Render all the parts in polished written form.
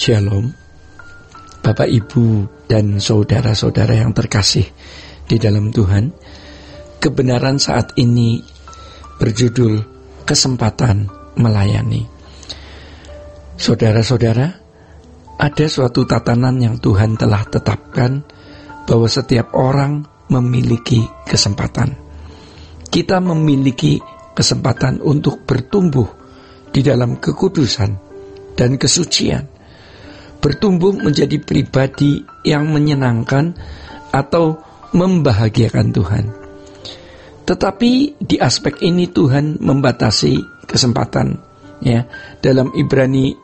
Shalom, Bapak, Ibu, dan saudara-saudara yang terkasih di dalam Tuhan. Kebenaran saat ini berjudul Kesempatan Melayani. Saudara-saudara, ada suatu tatanan yang Tuhan telah tetapkan bahwa setiap orang memiliki kesempatan. Kita memiliki kesempatan untuk bertumbuh di dalam kekudusan dan kesucian, bertumbuh menjadi pribadi yang menyenangkan atau membahagiakan Tuhan. Tetapi di aspek ini Tuhan membatasi kesempatan, ya. Dalam Ibrani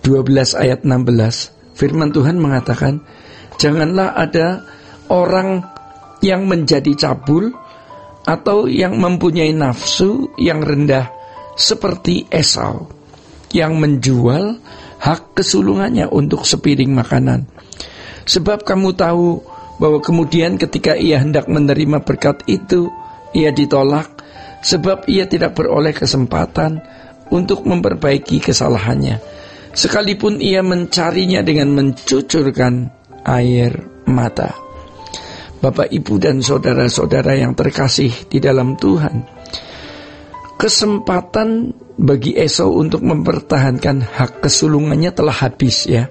12 ayat 16, firman Tuhan mengatakan, janganlah ada orang yang menjadi cabul atau yang mempunyai nafsu yang rendah seperti Esau, yang menjual hak kesulungannya untuk sepiring makanan. Sebab kamu tahu bahwa kemudian ketika ia hendak menerima berkat itu, ia ditolak, sebab ia tidak beroleh kesempatan untuk memperbaiki kesalahannya, sekalipun ia mencarinya dengan mencucurkan air mata. Bapak, Ibu, dan saudara-saudara yang terkasih di dalam Tuhan, kesempatan bagi Esau untuk mempertahankan hak kesulungannya telah habis, ya,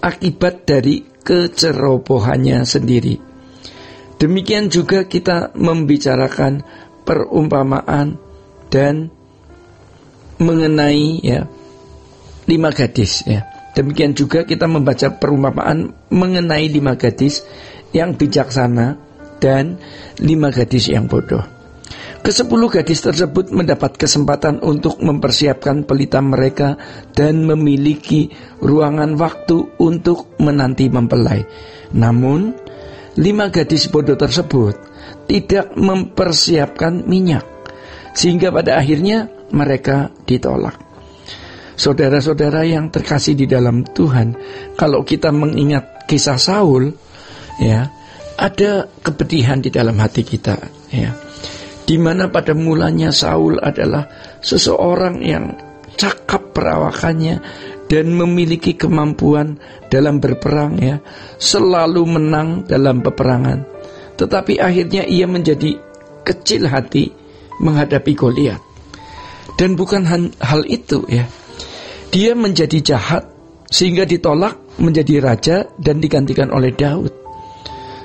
akibat dari kecerobohannya sendiri. Demikian juga kita membicarakan perumpamaan dan mengenai, ya, 5 gadis, ya. Demikian juga kita membaca perumpamaan mengenai 5 gadis yang bijaksana dan 5 gadis yang bodoh. Ke-10 gadis tersebut mendapat kesempatan untuk mempersiapkan pelita mereka dan memiliki ruangan waktu untuk menanti mempelai. Namun 5 gadis bodoh tersebut tidak mempersiapkan minyak, sehingga pada akhirnya mereka ditolak. Saudara-saudara yang terkasih di dalam Tuhan, kalau kita mengingat kisah Saul, ya, ada kepedihan di dalam hati kita, ya, di mana pada mulanya Saul adalah seseorang yang cakap perawakannya dan memiliki kemampuan dalam berperang, ya, selalu menang dalam peperangan. Tetapi akhirnya ia menjadi kecil hati menghadapi Goliat. Dan bukan hal itu, ya, dia menjadi jahat sehingga ditolak menjadi raja dan digantikan oleh Daud.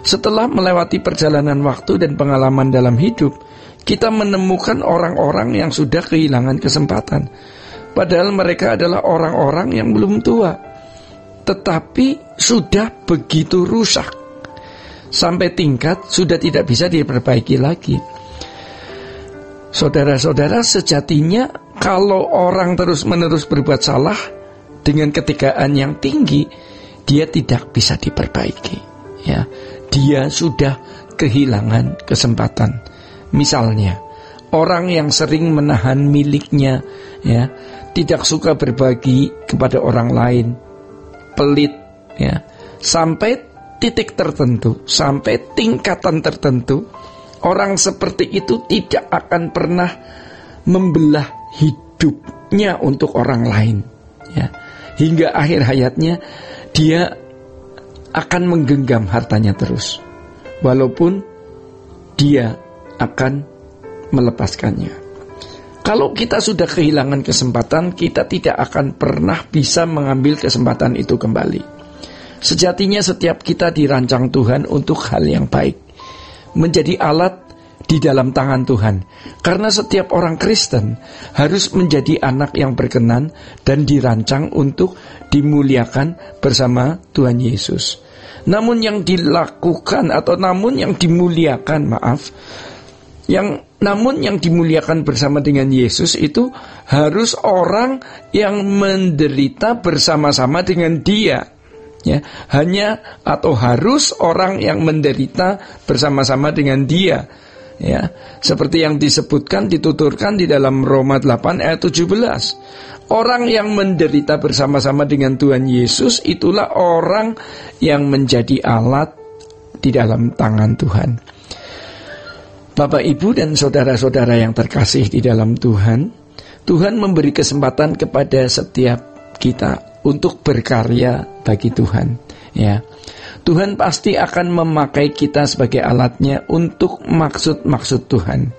Setelah melewati perjalanan waktu dan pengalaman dalam hidup, kita menemukan orang-orang yang sudah kehilangan kesempatan. Padahal mereka adalah orang-orang yang belum tua, tetapi sudah begitu rusak, sampai tingkat sudah tidak bisa diperbaiki lagi. Saudara-saudara, sejatinya kalau orang terus-menerus berbuat salah dengan ketigaan yang tinggi, dia tidak bisa diperbaiki, ya. Dia sudah kehilangan kesempatan. Misalnya, orang yang sering menahan miliknya, ya, tidak suka berbagi kepada orang lain, pelit, ya, sampai titik tertentu, sampai tingkatan tertentu, orang seperti itu tidak akan pernah membelah hidupnya untuk orang lain, ya, hingga akhir hayatnya dia akan menggenggam hartanya terus, walaupun dia akan melepaskannya. Kalau kita sudah kehilangan kesempatan, kita tidak akan pernah bisa mengambil kesempatan itu kembali. Sejatinya setiap kita dirancang Tuhan untuk hal yang baik, menjadi alat di dalam tangan Tuhan. Karena setiap orang Kristen harus menjadi anak yang berkenan dan dirancang untuk dimuliakan bersama Tuhan Yesus. Namun yang dimuliakan bersama dengan Yesus itu harus orang yang menderita bersama-sama dengan Dia, ya. Harus orang yang menderita bersama-sama dengan Dia, ya. Seperti yang dituturkan di dalam Roma 8 ayat 17. Orang yang menderita bersama-sama dengan Tuhan Yesus itulah orang yang menjadi alat di dalam tangan Tuhan. Bapak, Ibu, dan saudara-saudara yang terkasih di dalam Tuhan, Tuhan memberi kesempatan kepada setiap kita untuk berkarya bagi Tuhan, ya. Tuhan pasti akan memakai kita sebagai alatnya untuk maksud-maksud Tuhan.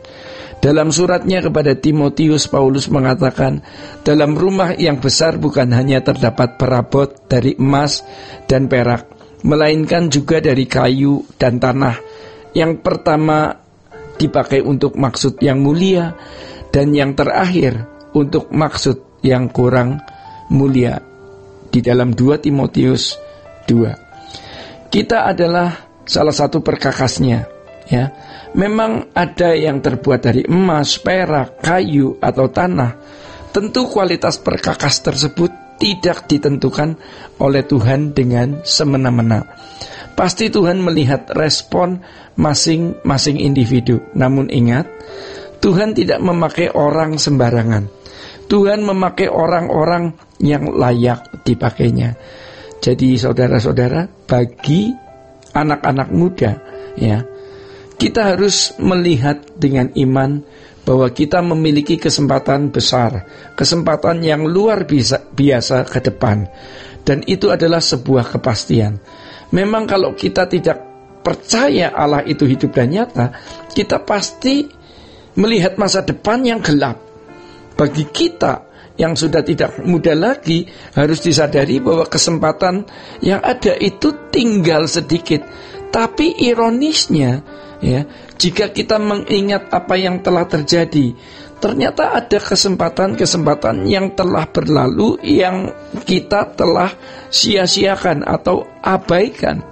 Dalam suratnya kepada Timotius, Paulus mengatakan, dalam rumah yang besar bukan hanya terdapat perabot dari emas dan perak, melainkan juga dari kayu dan tanah. Yang pertama dipakai untuk maksud yang mulia, dan yang terakhir untuk maksud yang kurang mulia. Di dalam 2 Timotius 2. Kita adalah salah satu perkakasnya, ya. Memang ada yang terbuat dari emas, perak, kayu, atau tanah. Tentu kualitas perkakas tersebut tidak ditentukan oleh Tuhan dengan semena-mena. Pasti Tuhan melihat respon masing-masing individu. Namun ingat, Tuhan tidak memakai orang sembarangan. Tuhan memakai orang-orang yang layak dipakainya. Jadi saudara-saudara, bagi anak-anak muda, ya, kita harus melihat dengan iman bahwa kita memiliki kesempatan besar, kesempatan yang luar biasa ke depan. Dan itu adalah sebuah kepastian. Memang kalau kita tidak percaya Allah itu hidup dan nyata, kita pasti melihat masa depan yang gelap. Bagi kita yang sudah tidak muda lagi, harus disadari bahwa kesempatan yang ada itu tinggal sedikit. Tapi ironisnya, ya, jika kita mengingat apa yang telah terjadi, ternyata ada kesempatan-kesempatan yang telah berlalu yang kita telah sia-siakan atau abaikan,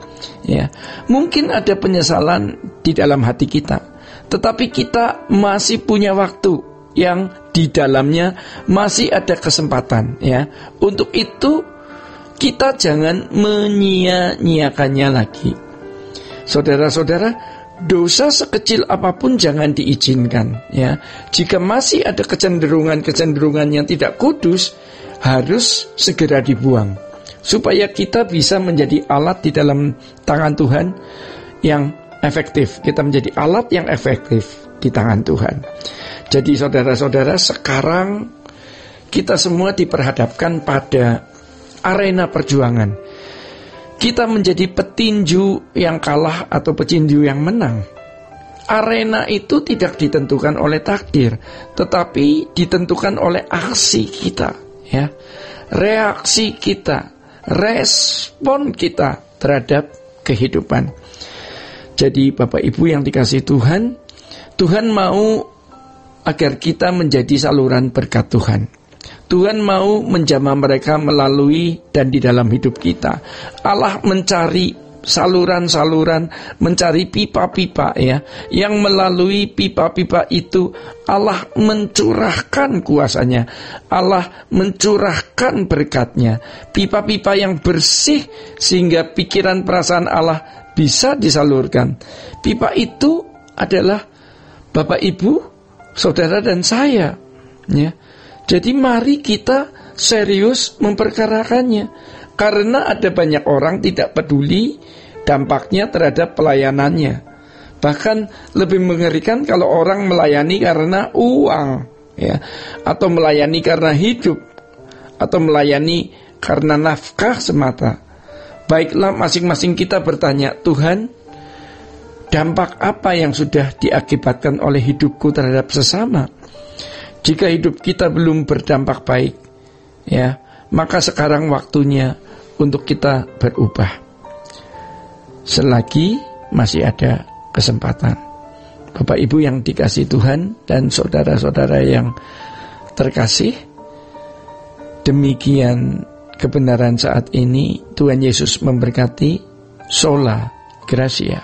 ya. Mungkin ada penyesalan di dalam hati kita, tetapi kita masih punya waktu yang di dalamnya masih ada kesempatan, ya. Untuk itu kita jangan menyia-nyiakannya lagi. Saudara-saudara, dosa sekecil apapun jangan diizinkan, ya. Jika masih ada kecenderungan-kecenderungan yang tidak kudus, harus segera dibuang, supaya kita bisa menjadi alat di dalam tangan Tuhan yang efektif. Kita menjadi alat yang efektif di tangan Tuhan. Jadi saudara-saudara, sekarang kita semua diperhadapkan pada arena perjuangan. Kita menjadi petinju yang kalah atau petinju yang menang. Arena itu tidak ditentukan oleh takdir, tetapi ditentukan oleh aksi kita, ya. Reaksi kita, respon kita terhadap kehidupan. Jadi Bapak Ibu yang dikasihi Tuhan, Tuhan mau agar kita menjadi saluran berkat Tuhan. Tuhan mau menjamah mereka melalui dan di dalam hidup kita. Allah mencari saluran-saluran, mencari pipa-pipa, ya, yang melalui pipa-pipa itu Allah mencurahkan kuasanya, Allah mencurahkan berkatnya. Pipa-pipa yang bersih sehingga pikiran perasaan Allah bisa disalurkan. Pipa itu adalah Bapak Ibu, saudara dan saya, ya. Jadi mari kita serius memperkarakannya, karena ada banyak orang tidak peduli dampaknya terhadap pelayanannya. Bahkan lebih mengerikan kalau orang melayani karena uang, ya, atau melayani karena hidup, atau melayani karena nafkah semata. Baiklah, masing-masing kita bertanya, Tuhan, dampak apa yang sudah diakibatkan oleh hidupku terhadap sesama? Jika hidup kita belum berdampak baik, ya, maka sekarang waktunya untuk kita berubah. Selagi masih ada kesempatan. Bapak Ibu yang dikasihi Tuhan dan saudara-saudara yang terkasih, demikian kebenaran saat ini. Tuhan Yesus memberkati. Sola Gracia.